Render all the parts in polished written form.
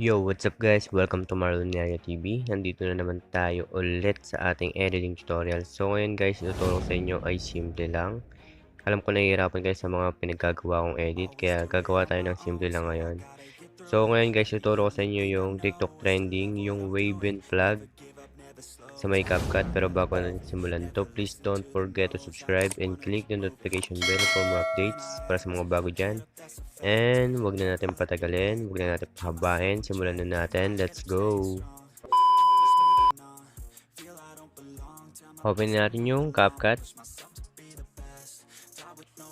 Yo, what's up guys? Welcome to Marlon Neria TV. Nandito na naman tayo ulit sa ating editing tutorial. So ngayon guys, ituturo sa inyo ay simple lang. Alam ko nahihirapan guys sa mga pinagagawa kong edit, kaya gagawa tayo ng simple lang ngayon. So ngayon guys, ituturo ko sa inyo yung TikTok trending, yung Wavin flag sa may CapCut. Pero bago natin simulan to, please don't forget to subscribe and click the notification bell for more updates para sa mga bago dyan. And wag na natin patagalin, wag na natin pahabain, simulan na natin. Let's go! Open natin yung CapCut,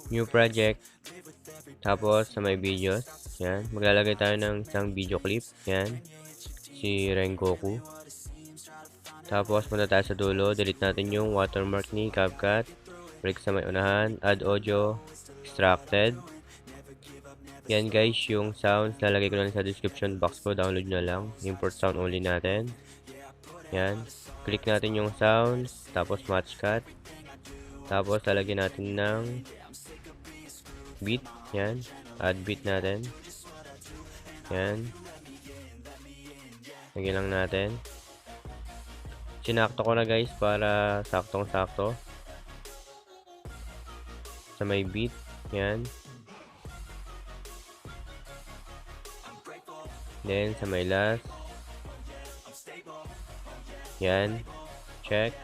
new project, tapos sa may videos, yan, maglalagay tayo ng isang video clip, yan, si Rengoku. Tapos punta tayo sa dulo, delete natin yung watermark ni CapCut, balik sa may unahan, add audio, extracted. Yan guys, yung sounds, lalagay ko lang sa description box ko, download na lang, import sound only natin. Yan, click natin yung sounds, tapos match cut, tapos lalagyan natin ng beat, yan, add beat natin, yan, lagyan lang natin. Sinakto ko na guys para saktong sakto sa may beat, yan. Then, sa may last. Yan. Check.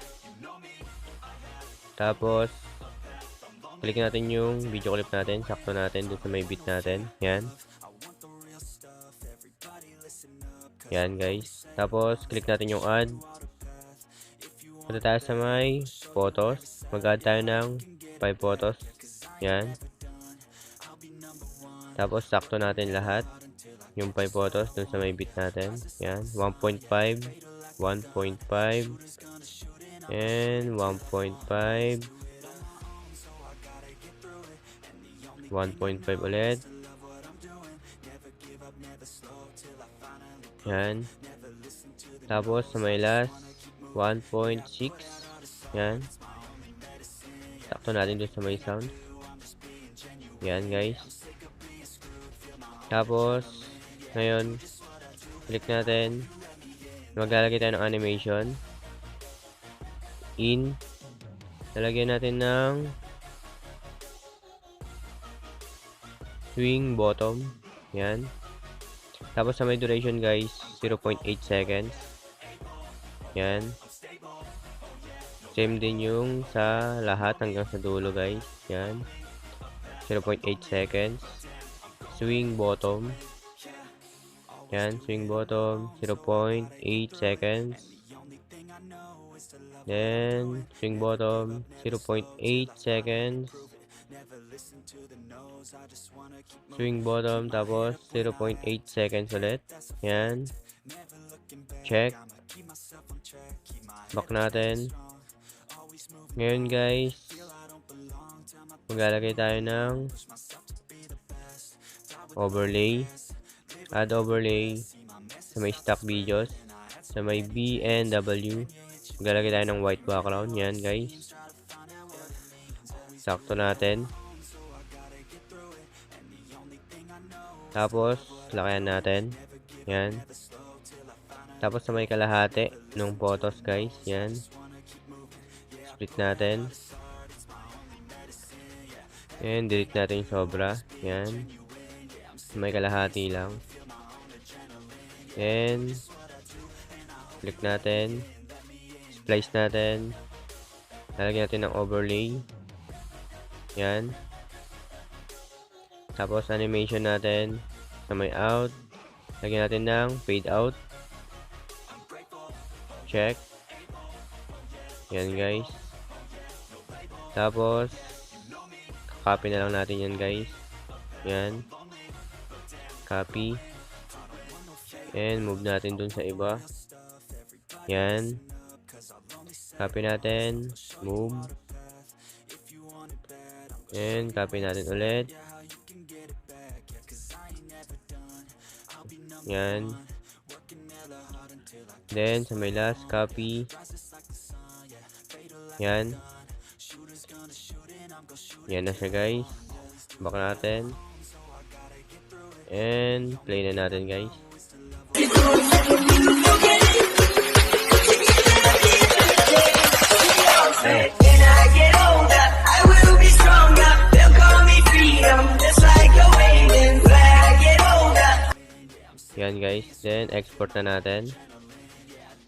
Tapos, click natin yung video clip natin. Sakto natin dun sa may beat natin. Yan. Yan, guys. Tapos, click natin yung add. Punta tayo sa may photos. Mag-add tayo ng 5 photos. Yan. Tapos, sakto natin lahat. Yung 5 photos dun sa may beat natin. Yan. 1.5, 1.5, and 1.5, 1.5 ulit. Yan. Tapos sa may last, 1.6. Yan. Sakto natin dun sa may sound. Yan guys. Tapos ngayon, click natin. Maglalagay tayo ng animation. In. Lalagyan natin ng swing bottom. Yan. Tapos sa may duration guys, 0.8 seconds. Yan. Same din yung sa lahat hanggang sa dulo guys. Yan. 0.8 seconds. Swing bottom. Yan, swing bottom, 0.8 seconds. Then, swing bottom, 0.8 seconds. Swing bottom, tapos 0.8 seconds ulit. Yan. Check. Back natin. Ngayon guys, maglalagay tayo ng overlay. Add overlay sa may stock videos, sa may B and W. Maglalagay tayo ng white background. Yan guys. Sakto natin. Tapos lakayan natin. Yan. Tapos sa may kalahati ng photos guys. Yan. Split natin. And delete natin yung sobra. Yan. Sa may kalahati lang. And click natin, splice natin, lalagyan natin ng overlay. Yan. Tapos animation natin sa may out, lagyan natin ng fade out. Check. Yan guys. Tapos copy na lang natin yan guys. Yan. Copy. And move natin dun sa iba. Yan. Copy natin. Move. And copy natin ulit. Yan. Then sa may last, copy. Yan. Yan na siya guys. Back natin. And play na natin guys. Yan guys, then export na natin.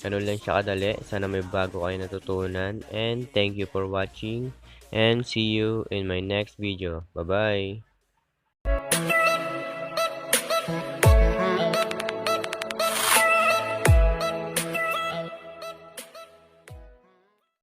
Ganun lang siya kadali. Sana may bago kayo natutunan. And thank you for watching. And see you in my next video. Bye-bye!